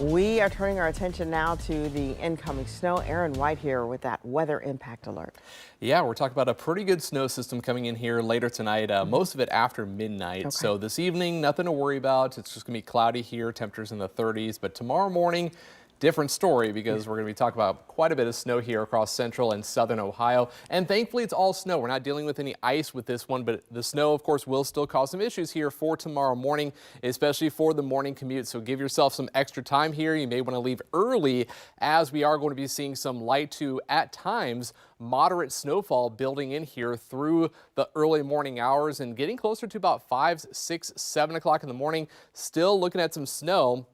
We are turning our attention now to the incoming snow. Aaron White here with that weather impact alert. Yeah, we're talking about a pretty good snow system coming in here later tonight, most of it after midnight. Okay. So this evening, nothing to worry about. It's just going to be cloudy here, temperatures in the 30s. But tomorrow morning, different story because we're going to be talking about quite a bit of snow here across central and southern Ohio. And thankfully, it's all snow. We're not dealing with any ice with this one, but the snow, of course, will still cause some issues here for tomorrow morning, especially for the morning commute. So give yourself some extra time here. You may want to leave early as we are going to be seeing some light to, at times, moderate snowfall building in here through the early morning hours and getting closer to about 5, 6, 7 o'clock in the morning. Still looking at some snow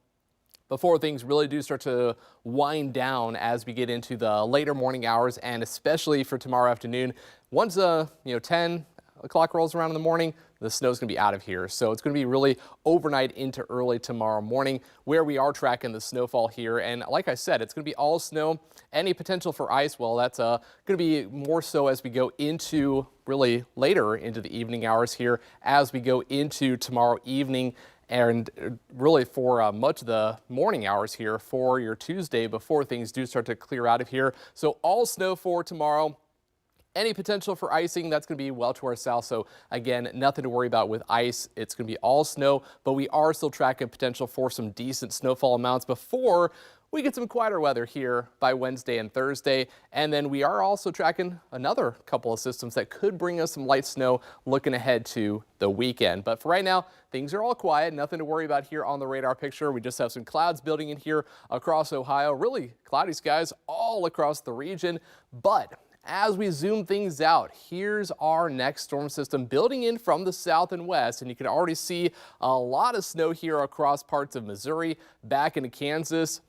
before things really do start to wind down as we get into the later morning hours, and especially for tomorrow afternoon. Once 10 o'clock rolls around in the morning, the snow's going to be out of here. So it's going to be really overnight into early tomorrow morning where we are tracking the snowfall here. And like I said, it's going to be all snow. Any potential for ice, well, that's going to be more so as we go into really later into the evening hours here as we go into tomorrow evening. And really for much of the morning hours here for your Tuesday before things do start to clear out of here. So all snow for tomorrow. Any potential for icing, that's going to be well to our south. So again, nothing to worry about with ice. It's going to be all snow, but we are still tracking potential for some decent snowfall amounts before we get some quieter weather here by Wednesday and Thursday. And then we are also tracking another couple of systems that could bring us some light snow looking ahead to the weekend. But for right now, things are all quiet. Nothing to worry about here on the radar picture. We just have some clouds building in here across Ohio. Really cloudy skies all across the region. But as we zoom things out, here's our next storm system building in from the south and west, and you can already see a lot of snow here across parts of Missouri, back into Kansas.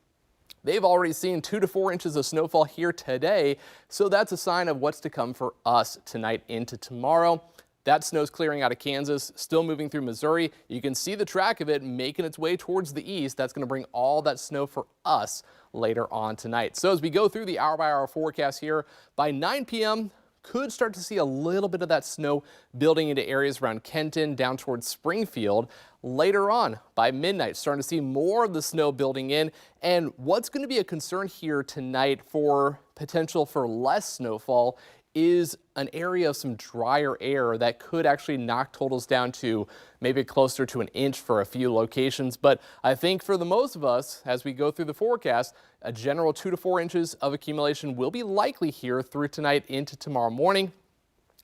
They've already seen 2 to 4 inches of snowfall here today, so that's a sign of what's to come for us tonight into tomorrow. That snow's clearing out of Kansas, still moving through Missouri. You can see the track of it making its way towards the east. That's going to bring all that snow for us later on tonight. So as we go through the hour-by-hour forecast here, by 9 p.m., could start to see a little bit of that snow building into areas around Kenton down towards Springfield. Later on, by midnight, starting to see more of the snow building in. And what's going to be a concern here tonight for potential for less snowfall is an area of some drier air that could actually knock totals down to maybe closer to an inch for a few locations. But I think for the most of us, as we go through the forecast, a general 2 to 4 inches of accumulation will be likely here through tonight into tomorrow morning.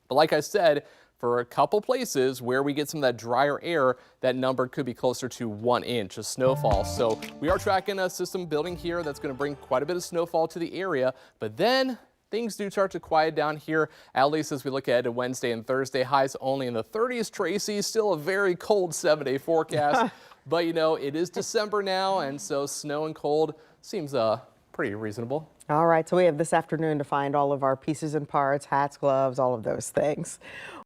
But like I said, for a couple places where we get some of that drier air, that number could be closer to 1 inch of snowfall. So we are tracking a system building here that's going to bring quite a bit of snowfall to the area. But then things do start to quiet down here, at least as we look ahead to Wednesday and Thursday. Highs only in the 30s. Tracy, still a very cold 7-day forecast. But, you know, it is December now, and so snow and cold seems pretty reasonable. All right, so we have this afternoon to find all of our pieces and parts, hats, gloves, all of those things.